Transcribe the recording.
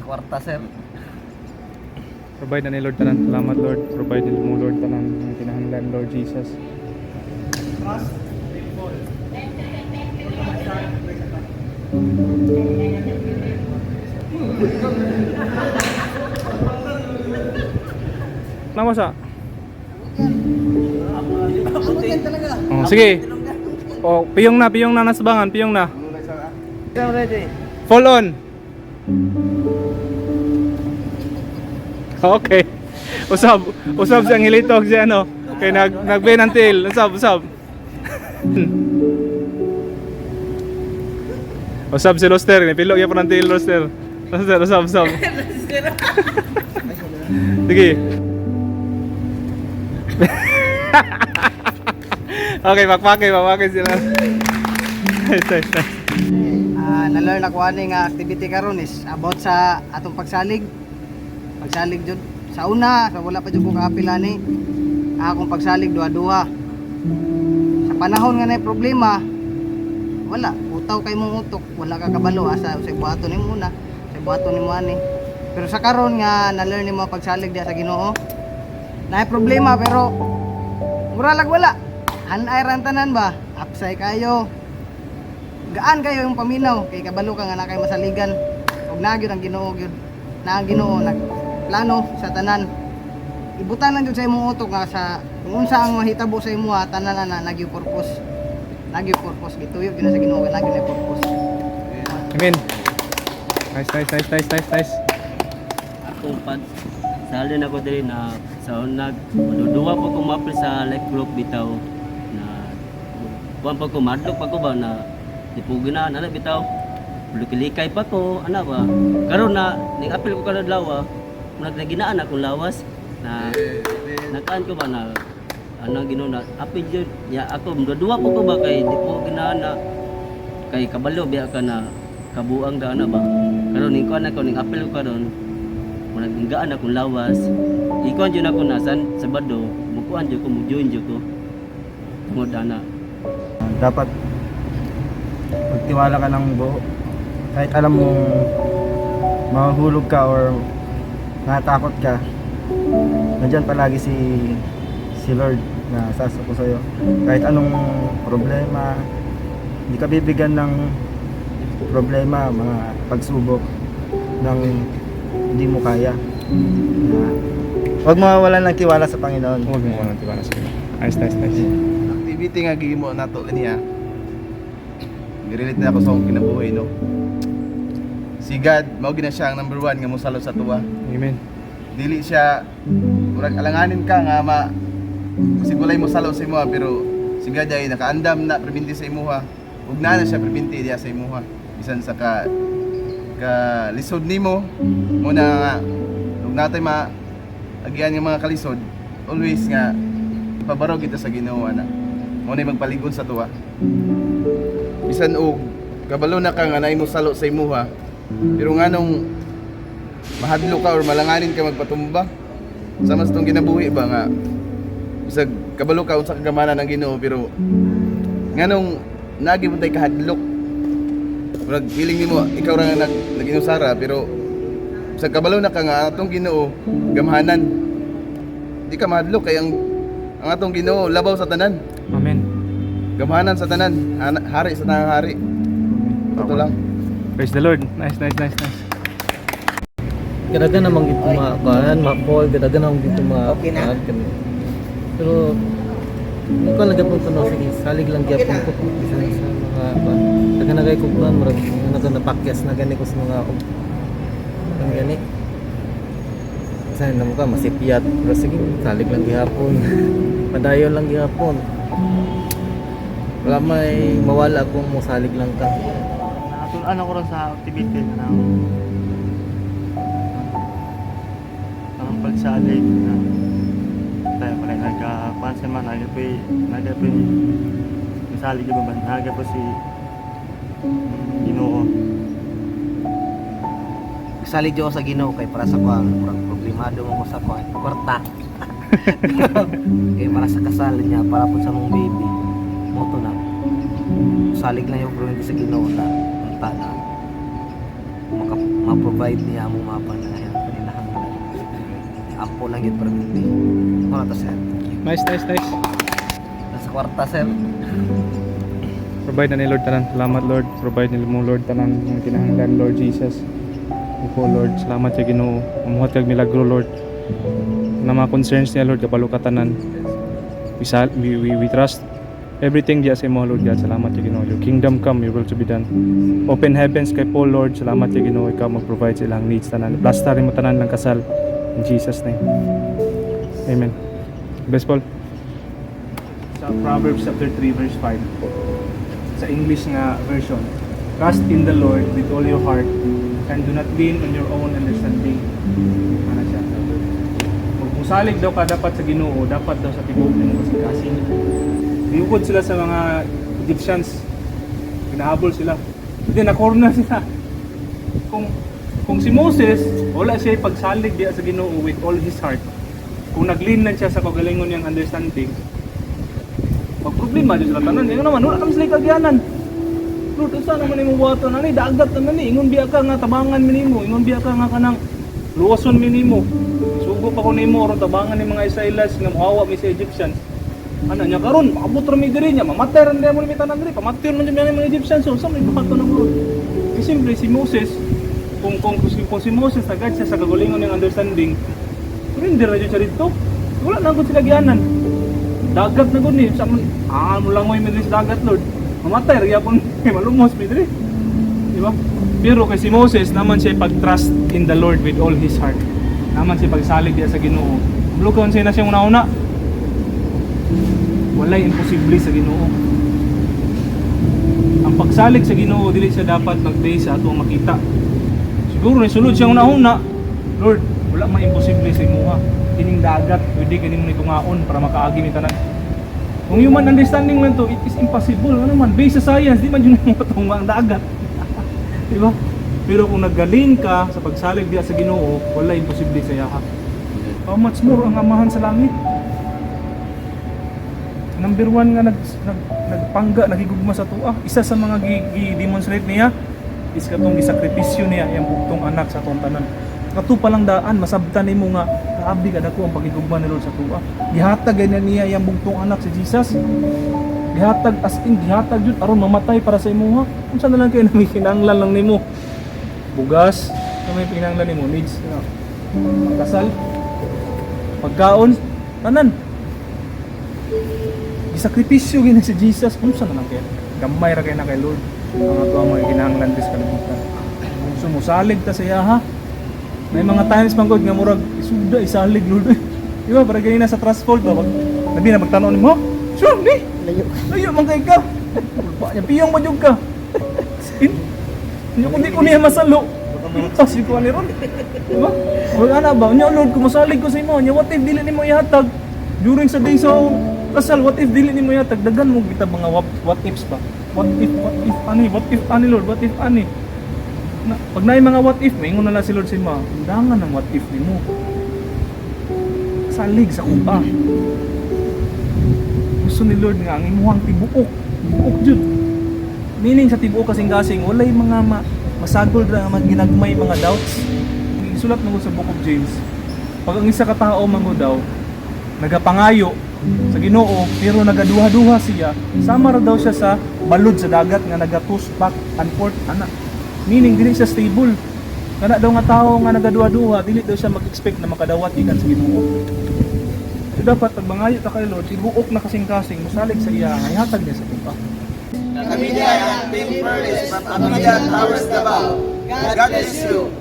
sa kwarta, sir. Provide na ni Lord tanan. Salamat Lord. Provide ni mo Lord tanan ang kinahanglan Lord Jesus. Nama sa? Oh, sige. Oh, piyong na nasabangan, piyong na. Full on. Okay. Usab siyang hilitok siya ano. Kay nagbenantil. Usab. Usab si Loster, ni pilok ya panantil Loster. Usab. Sige. Okay, pakpake sila. Nice. Na-learn ako ani nga activity karon is about sa atong pagsalig jud. Sa una, sa wala pa jud ko kaapil ani. Akong pagsalig duha-duha. Sa panahon nga nay problema, wala, utaw kay mong utok, wala ka kabalo asa sa buhaton nimo una, sa buhaton nimo ani. Pero sa karon nga na-learn nimo pagsalig diha sa Ginoo, nay problema pero mura lag wala. Hanay rantanan ba? Apsay kayo. Gaan kayo yung paminaw kay kabalo ka nga na kay masaligan. Ug na gyud ang Ginoo gyud. Na ang Ginoo nagplano sa tanan. Ibutan lang jud sa imong utok nga sa kung unsa ang mahitabo sa imo tanan na nagyo purpose. Nagyo purpose gituyo gyud sa Ginoo nagyo na purpose. Amen. Nice. Ako pag salin ako diri na sa unag duwa po ko maapil sa life group bitaw na buwan pa ko madlok pa ko ba na tipugi na ana bitaw lukilikay pa ko ana ba karon na ning apil ko kada adlaw nagnaginaan akong lawas na nakaan ko ba na anong Ginoo na apil jud ya ako duwa po ko ba kay di po ginaana kay kabalo biya ka na kabuang da ana ba karon ning kuan ako ning apil ko karon naginggaan akong lawas ikuan jud ako nasan Sabado mukuan jud ko mo-join jud ko tungod ana Dapat magtiwala ka ng buo. Kahit alam mo mahuhulog ka or natakot ka, nandyan palagi si Lord na sasuko sa'yo. Kahit anong problema, hindi ka bibigyan ng problema, mga pagsubok ng hindi mo kaya. Huwag mawawalan ng tiwala sa Panginoon. Huwag mo nang tiwala sa Panginoon. Nice. Activity nga gihimo nato kaniya. Girelate na ako sa akong kinabuhi no. Si God mao gina siya ang number 1 nga mosalo sa tuwa. Amen. Dili siya murag alanganin ka nga sigulay mo salo sa imuha pero si God ay nakaandam na pribinti sa imuha. Ug na siya pribinti diha sa imuha. Bisan sa ka lisod nimo mo na nga ug natay agian nga mga kalisod always nga ipabarog kita sa Ginoo ana. Mo na magpaligod sa tuwa. Bisan og kabalo na ka nga naay mo salo sa imuha. Pero nganong mahadlo ka or malanganin ka magpatumba. Sama sa tong ginabuhi ba nga bisag kabalo ka unsa kagamanan ng Ginoo pero nganong nagi mo tay kahadlok. Murag feeling nimo ikaw ra nga naginusara pero bisag kabalo na ka nga atong Ginoo gamhanan. Di ka mahadlok kay ang atong Ginoo labaw sa tanan. Amen. Gamhanan sa tanan, hari sa tanang hari. Ito lang. Praise the Lord. Nice. Kadaghan namang gito ma-call, kadaghan namang gito Okay na. Pero hindi ko lagi pong tanong, sige, salig lang gyapon ko isa sa mga taga-nagay ko ba, marag napakyas na gani ko sa mga ang gani. Saan naman ka, masipiyat, pero sige, salig lang gihapon. Padayon lang gihapon. Wala may mawala kung musalig lang ka. Ano ko rin sa activity na ang pagsalig na tayo pala nagkapansin man nagkapoy masalig yung ba nagkapoy si Ginoo. Salig yo sa Ginoo kay para sa kuan murag problemado mo sa kuan kwarta. Kay para sa kasal niya para po sa mong baby. Moto na. Salig lang yung problema sa Ginoo na na ma-provide niya among mga panahanglan. Ampo lang yun perminti. Wala to sir. Nice. Nasa kwarta sir. Provide na ni Lord tanan. Salamat Lord. Provide ni mo Lord tanan ng kinahanglan Lord Jesus. Iko Lord, salamat sa Ginoo. Mamuhat kag milagro Lord. Na mga concerns niya Lord kabalo ka tanan. We trust everything diya sa imo Lord God. Salamat sa Ginoo. Your kingdom come, your will to be done. Open heavens kay Paul Lord. Salamat sa Ginoo. Ikaw mag-provide sa ilang needs tanan. Plasta rin mo tanan ng kasal. In Jesus name. Amen. Bless Paul. Sa Proverbs chapter 3 verse 5. Sa English nga version. Trust in the Lord with all your heart and do not lean on your own understanding. Ano siya? Kung musalig daw ka dapat sa Ginoo, dapat daw sa tibok ng kasing-kasing. Liukod sila sa mga Egyptians. Ginahabol sila. Hindi, na-corner sila. Kung si Moses, wala siya pagsalig diya sa Ginoo with all his heart. Kung nag-lean lang siya sa kagalingon niyang understanding, pag-problema dyan sila tanan. Yung naman, wala kami sila kagyanan. Lord, saan naman yung buhaton? Ano, dagat naman eh. Ingon biya ka nga, tabangan minimo. Ingon biya ka nga kanang luwason minimo. Sugo pa ko nimo, ron tabangan ni mga Israelites nga muhawa mi sa Egyptians. Ano niya karon, makabot ra mi diri niya, mamatay ra niya mo ni tanan diri, pamatay ra niya mga Egyptians. So, saan may buhaton ng Lord? Eh, simple, si Moses, kung si Moses agad siya sa kagalingon ng understanding, hindi ra siya dito. Wala na gud sila gyanan. Dagat na gud ni, sa mo lang mo imedis dagat Lord. Mamatay ra gyapon malumos mi diri. Di ba? Pero kay si Moses naman siya pag-trust in the Lord with all his heart. Naman siya pagsalig diya sa Ginoo. Bulukon siya na siya una-una. Walay imposible sa Ginoo. Ang pagsalig sa Ginoo dili siya dapat mag-base sa atong makita. Siguro ni sulod siya una-una. Lord, wala man imposible sa imuha. Kining dagat, pwede kaning ni kungaon para makaagi ni tanan. Kung human understanding man to, it is impossible. Ano man, based sa science, di man yun yung matungwa ang dagat. Diba? Pero kung nagaling ka sa pagsalig diya sa Ginoo, wala imposible sa iya. How much more ang amahan sa langit? Number 1 nga nagpangga, nagigugma sa tuwa. Isa sa mga gi-demonstrate niya is katong gisakripisyo niya yung buktong anak sa atong tanan. Kato palang daan, masabtan nimo nga kaabi ka dako ang pagigugma ni Lord sa tuwa. Gihatag ganyan niya yung buktong anak si Jesus. Gihatag as in gihatag jud aron mamatay para sa imuha. Unsa na lang kay nami kinahanglan lang nimo? Bugas, may kinahanglan nimo needs. Kasal, pagkaon, tanan. Gisakripisyo gina si Jesus. Unsa na lang kay gamay ra kay na kay Lord. Ang ato mga kinahanglan dis kalibutan. Kung sumusalig ta sa iya ha. May mga times man gud nga murag isuda isalig Lord. Di ba para ganina sa trustful ba? Labi na magtanaw nimo. Sure, ni. Layo man kay ka. Ba nya piyong mo jud ka. Sin. Nya kundi ko niya masalo. Pas ko ani ron. Di ba? Wala na ba? Nya Lord, kumasalig ko sa imo. Nya what if dili nimo ihatag during sa day sa kasal? What if dili nimo ihatag? Dagan mo kita mga what ifs ba? What if ani Lord? What if ani? Pag naay mga what if, maingon na lang si Lord sa ima, undangan ng what if nimo. Salig sa kuba. Gusto ni Lord nga ang imuhang tibuok jud. Meaning sa tibuok kasing-kasing, walay mga masagol ra nga ginagmay mga doubts. Isulat mo sa Book of James. Pag ang isa ka tao mango daw, nagapangayo sa Ginoo pero nagaduha-duha siya, sama ra daw siya sa balod sa dagat nga nagatus back and forth ana. Meaning dili siya stable. Kana daw nga tao nga nagaduha-duha, dili daw siya mag-expect na makadawat gikan sa Ginoo. So dapat pag mangayo ta kay Lord, tibuok na kasing-kasing mosalig sa iya, ihatag niya sa tupa. Kami niya ang Team Furnace from Amiga Towers Davao. God bless you.